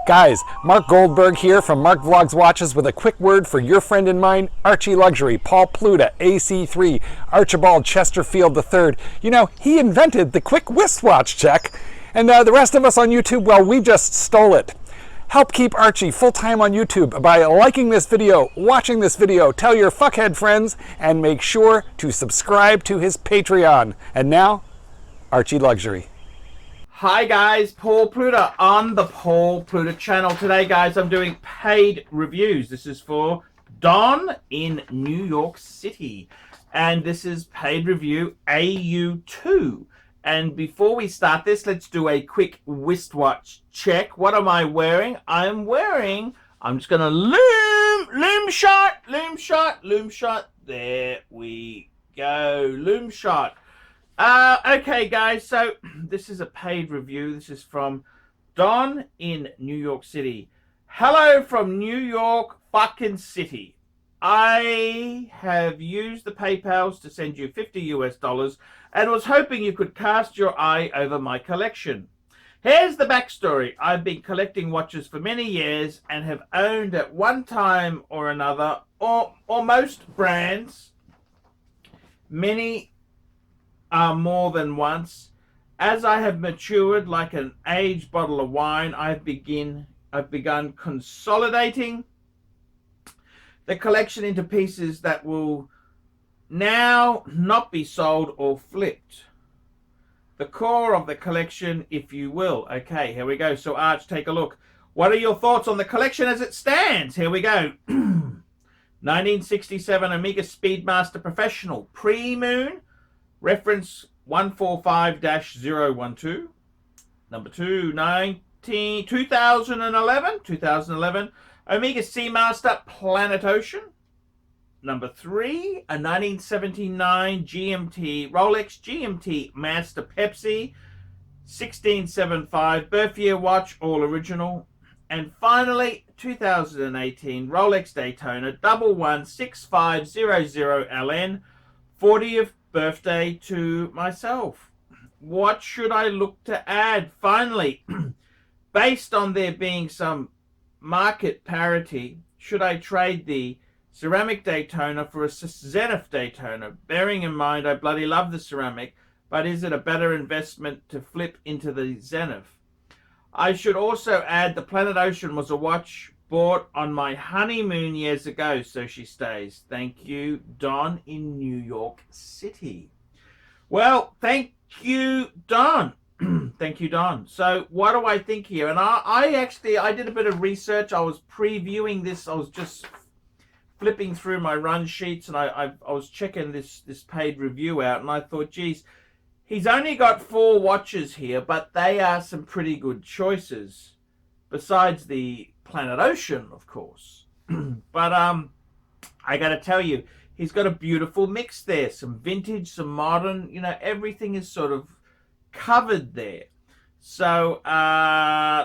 Guys, Mark Goldberg here from Mark Vlogs Watches with a quick word for your friend and mine, ArchieLuxury, Paul Pluta, AC3, Archibald Chesterfield III. You know, he invented the quick wristwatch check, and the rest of us on YouTube, well, we just stole it. Help keep Archie full-time on YouTube by liking this video, watching this video, tell your fuckhead friends, and make sure to subscribe to his Patreon. And now, ArchieLuxury. Hi guys, Paul Pluta on the Paul Pluta channel. Today guys, I'm doing paid reviews. This is for Don in New York City. And this is paid review AU2. And before we start this, let's do a quick wristwatch check. What am I wearing? I'm just gonna loom shot. There we go, loom shot. Okay guys, so this is a paid review. This is from Don in New York City. Hello from New York fucking city. I have used the PayPals to send you $50 US and was hoping you could cast your eye over my collection. Here's the backstory. I've been collecting watches for many years and have owned at one time or another, or most brands, many more than once. As I have matured like an aged bottle of wine, I've begun consolidating the collection into pieces that will now not be sold or flipped. The core of the collection, if you will. Okay, here we go. So Arch, take a look. What are your thoughts on the collection as it stands? Here we go. 1967 Omega Speedmaster Professional Pre-Moon. Reference 145-012. Number 2, 2011 Omega Seamaster Planet Ocean. Number 3, a 1979 GMT Rolex GMT Master Pepsi 1675 birth year watch, all original. And finally, 2018 Rolex Daytona 116500LN 40th birthday to myself. What should I look to add? Finally, based on there being some market parity, should I trade the ceramic Daytona for a Zenith Daytona? Bearing in mind I bloody love the ceramic, but is it a better investment to flip into the Zenith? I should also add the Planet Ocean was a watch bought on my honeymoon years ago, so she stays. Thank you, Don in New York City. Well, thank you, Don. Thank you, Don. So what do I think here? And I did a bit of research. I was previewing this. I was just flipping through my run sheets, and I was checking this paid review out, and I thought, geez, he's only got 4 watches here, but they are some pretty good choices, besides the Planet Ocean, of course. But I gotta tell you, he's got a beautiful mix there. Some vintage, some modern, you know, everything is sort of covered there. So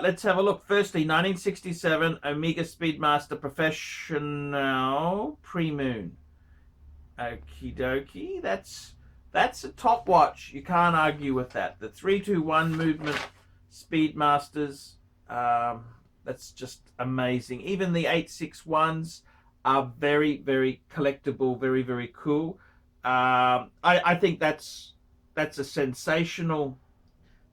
let's have a look. Firstly, 1967 Omega Speedmaster Professional Pre-Moon. Okie dokie. That's a top watch. You can't argue with that. The 321 movement Speedmasters, that's just amazing. Even the 861s are very, very collectible, very, very cool. I think that's a sensational,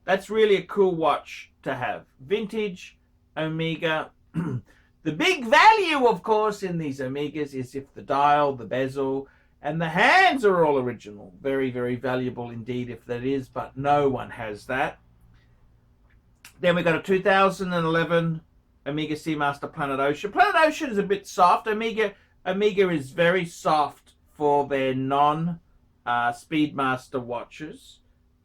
that's really a cool watch to have. Vintage Omega. The big value, of course, in these Omegas is if the dial, the bezel, and the hands are all original. Very, very valuable indeed if that is, but no one has that. Then we got a 2011 Omega Seamaster Planet Ocean. Planet Ocean is a bit soft. Omega is very soft for their non-Speedmaster watches.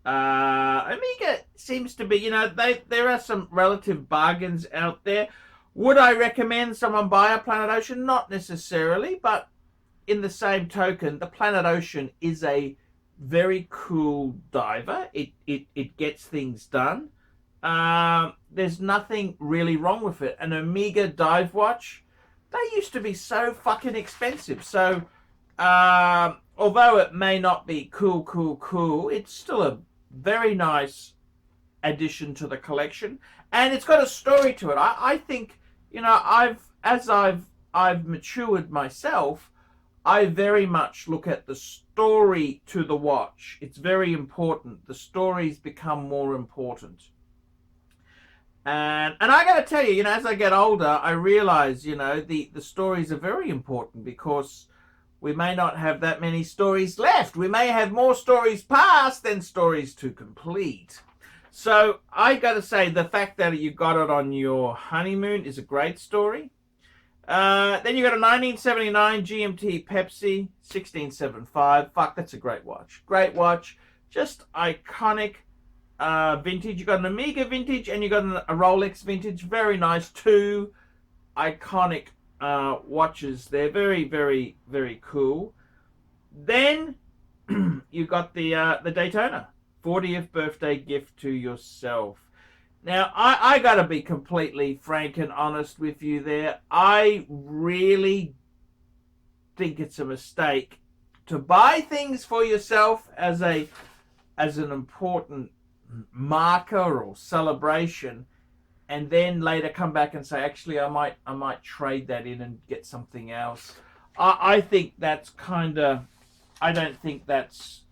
Omega seems to be, you know, there are some relative bargains out there. Would I recommend someone buy a Planet Ocean? Not necessarily, but in the same token, the Planet Ocean is a very cool diver. It gets things done. There's nothing really wrong with it. An Omega dive watch, they used to be so fucking expensive. So, although it may not be cool, it's still a very nice addition to the collection. and it's got a story to it. I think, you know, I've matured myself. I very much look at the story to the watch. It's very important. The stories become more important. And I got to tell you, you know, as I get older, I realize, you know, the stories are very important, because we may not have that many stories left. We may have more stories past than stories to complete. So I got to say, the fact that you got it on your honeymoon is a great story. Then you got a 1979 GMT Pepsi 1675. Fuck, that's a great watch. Great watch. Just iconic vintage. You got an Omega vintage and you got a Rolex vintage. Very nice. Two iconic watches. They're very, very, very cool. Then you got the Daytona 40th birthday gift to yourself. Now, I got to be completely frank and honest with you there. I really think it's a mistake to buy things for yourself as an important marker or celebration, and then later come back and say, actually, I might trade that in and get something else. I think that's kind of, I don't think that's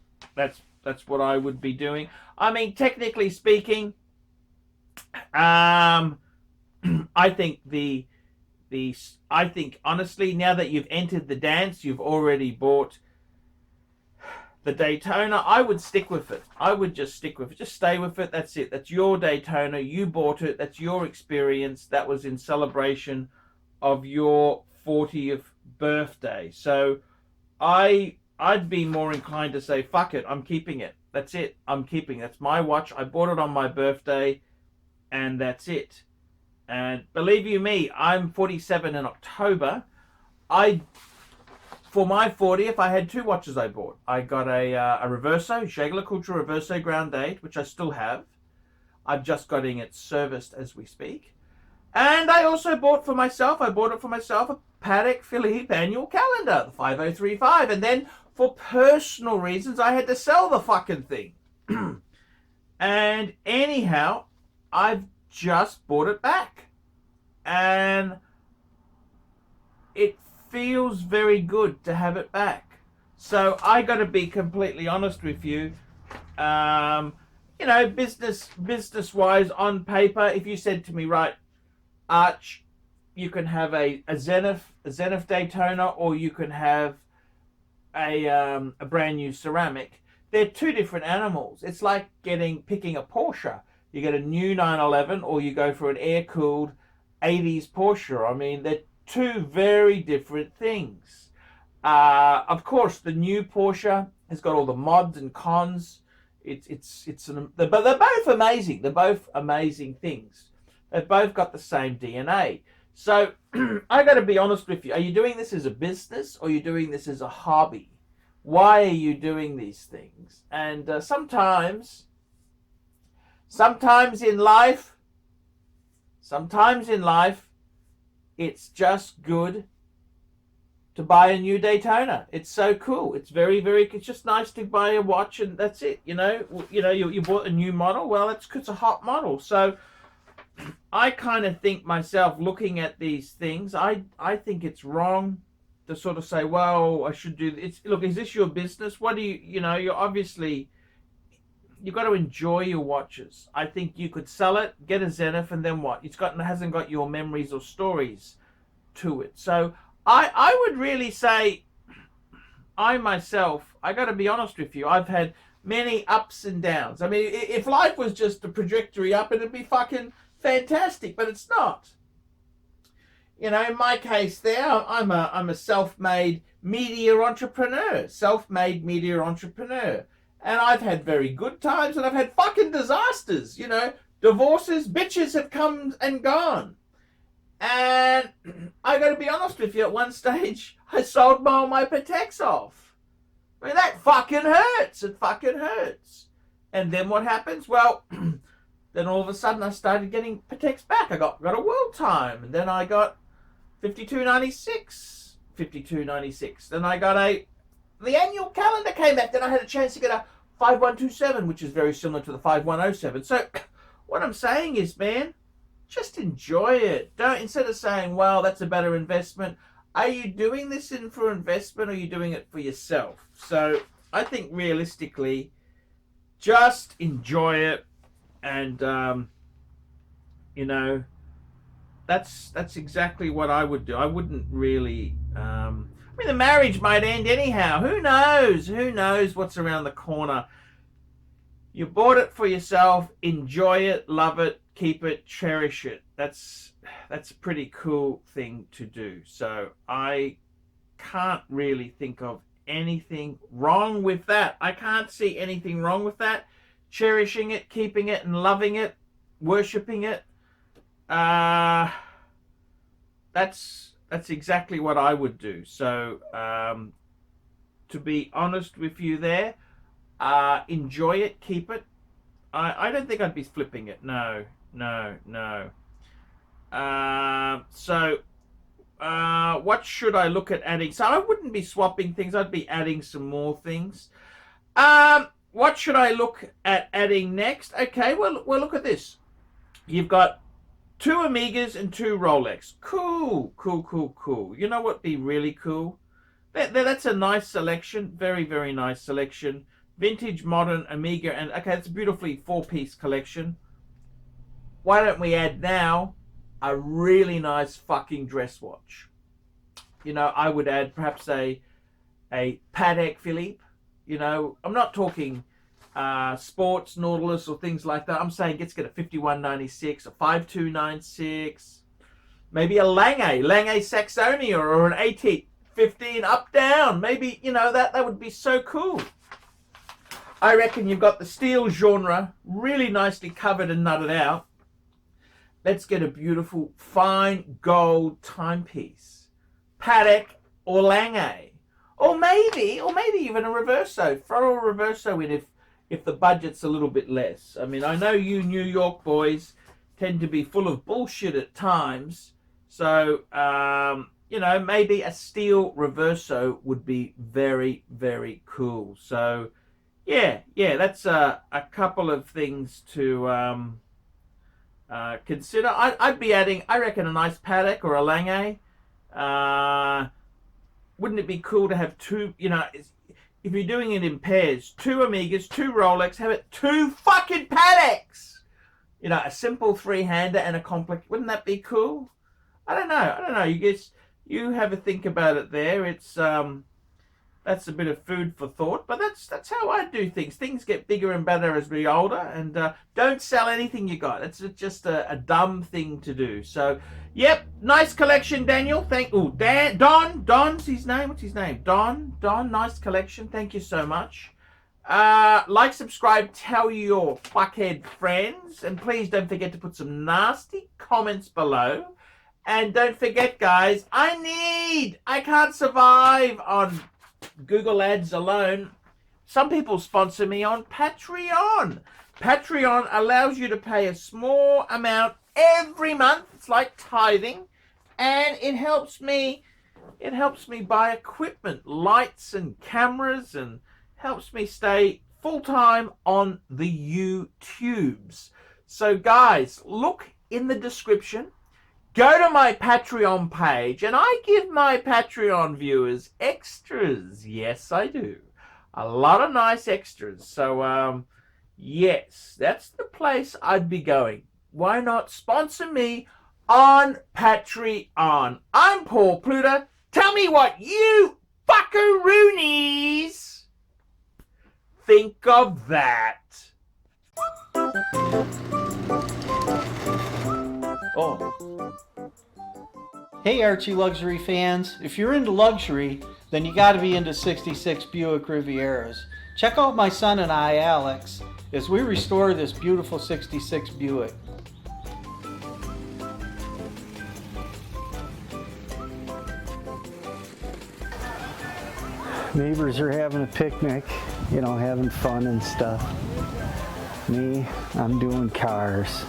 what I would be doing. I mean, technically speaking, I think I think honestly, now that you've entered the dance, you've already bought the Daytona. I would stick with it. I would just stick with it. Just stay with it. That's it. That's your Daytona. You bought it. That's your experience. That was in celebration of your 40th birthday. So I'd be more inclined to say, fuck it, I'm keeping it. That's it. I'm keeping it. That's my watch. I bought it on my birthday. And that's it. And believe you me, I'm 47 in October. For my 40th, I had two watches I bought. I got a Reverso, Jaeger Culture Reverso Ground Date, which I still have. I'm just getting it serviced as we speak. And I also bought for myself, a Patek Philippe annual calendar, the 5035. And then for personal reasons, I had to sell the fucking thing. And anyhow, I've just bought it back, and it feels very good to have it back. So I got to be completely honest with you. You know, business wise, on paper, if you said to me, right, Arch, you can have a Zenith Daytona, or you can have a brand new ceramic. They're two different animals. It's like picking a Porsche. You get a new 911, or you go for an air-cooled 80s Porsche. I mean, they're two very different things. Of course, the new Porsche has got all the mods and cons. But they're both amazing. They're both amazing things. They've both got the same DNA. So I got to be honest with you. Are you doing this as a business, or are you doing this as a hobby? Why are you doing these things? And sometimes in life, it's just good to buy a new Daytona. It's so cool. It's very, very, it's just nice to buy a watch and that's it. You bought a new model. Well, it's a hot model. So I kind of think myself, looking at these things, I think it's wrong to sort of say, well, I should do this. Look, is this your business? What do you're obviously, you've got to enjoy your watches. I think you could sell it, get a Zenith, and then what? It hasn't got your memories or stories to it. So I would really say, I got to be honest with you, I've had many ups and downs. I mean, if life was just a trajectory up, it'd be fucking fantastic, but it's not. You know, in my case there, I'm a self-made media entrepreneur. And I've had very good times, and I've had fucking disasters. You know, divorces, bitches have come and gone. And I got to be honest with you, at one stage, I sold all my Pateks off. I mean, that fucking hurts. It fucking hurts. And then what happens? Well, then all of a sudden I started getting Pateks back. I got a world time, and then I got 5296. Then I got the annual calendar came back. Then I had a chance to get a 5127, which is very similar to the 5107. So what I'm saying is, man, just enjoy it. Don't, instead of saying, well, that's a better investment, are you doing this in for investment, or are you doing it for yourself? So I think realistically, just enjoy it. And you know, that's exactly what I would do. I wouldn't really I mean, the marriage might end anyhow. Who knows? Who knows what's around the corner? You bought it for yourself. Enjoy it, love it, keep it, cherish it. That's a pretty cool thing to do. So I can't really think of anything wrong with that. I can't see anything wrong with that. Cherishing it, keeping it, and loving it, worshipping it. That's exactly what I would do. So to be honest with you there, enjoy it, keep it. I don't think I'd be flipping it. No. What should I look at adding? So I wouldn't be swapping things. I'd be adding some more things. What should I look at adding next? Okay, well look at this. You've got 2 Amigas and 2 Rolex. Cool. You know what'd be really cool? That's a nice selection. Very, very nice selection. Vintage, modern, Amiga, and okay, that's a beautifully 4-piece collection. Why don't we add now a really nice fucking dress watch? You know, I would add perhaps a Patek Philippe. You know, I'm not talking sports, Nautilus, or things like that. I'm saying let's get a 5196, a 5296, maybe a Lange Saxonia, or an 1815 up down. Maybe, you know, that would be so cool. I reckon you've got the steel genre really nicely covered and nutted out. Let's get a beautiful fine gold timepiece, Patek or Lange, or maybe even a Reverso. Throw a Reverso in if the budget's a little bit less. I mean, I know you New York boys tend to be full of bullshit at times, so you know, maybe a steel Reverso would be very, very cool. So yeah, that's a couple of things to consider. I'd be adding, I reckon, a nice Patek or a Lange. Wouldn't it be cool to have 2, you know, if you're doing it in pairs, 2 Amigas, 2 Rolex, have it 2 fucking Pateks? You know, a simple 3-hander and a complex. Wouldn't that be cool? I don't know. You have a think about it there. It's that's a bit of food for thought, but that's how I do things. Things get bigger and better as we older, and don't sell anything you got. It's just a dumb thing to do. So, yep, nice collection, Daniel. Don's his name. What's his name? Don, nice collection. Thank you so much. Like, subscribe, tell your fuckhead friends, and please don't forget to put some nasty comments below. And don't forget, guys, I can't survive on Google Ads alone. Some people sponsor me on Patreon. Patreon allows you to pay a small amount every month. It's like tithing, and it helps me buy equipment, lights and cameras, and helps me stay full-time on the YouTubes. So guys, look in the description. Go to my Patreon page, and I give my Patreon viewers extras. Yes, I do. A lot of nice extras. So, yes, that's the place I'd be going. Why not sponsor me on Patreon? I'm Paul Pluta. Tell me what you fuckaroonies think of that. Oh. Hey Archie Luxury fans, if you're into luxury, then you gotta be into 66 Buick Rivieras. Check out my son and I, Alex, as we restore this beautiful 66 Buick. Neighbors are having a picnic, you know, having fun and stuff. Me, I'm doing cars.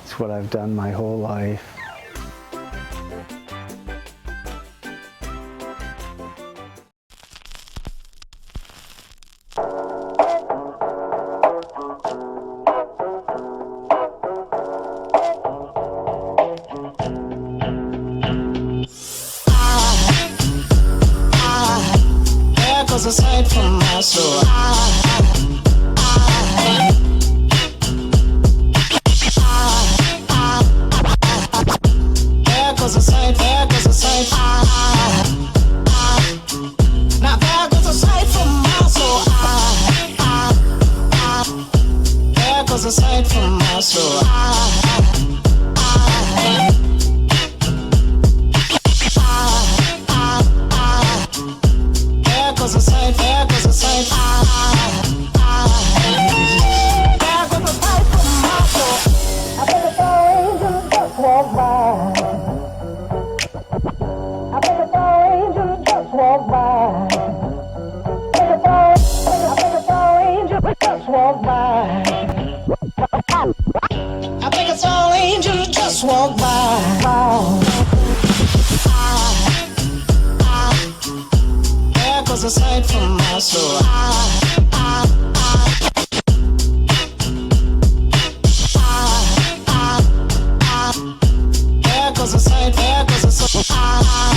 It's what I've done my whole life. goes a sight from my soul. There goes a sight, there goes a sight. Now there goes a sight from my soul. There goes a sight from my soul. There goes a sight, there goes a sight. There goes a sight from my soul. I think it's all angels just walk by. I think it's all angels just walk by. I think it's all angels just walk by. I think it's all angels just walk by. There goes a sight from my soul. There goes a sight, there goes a sight.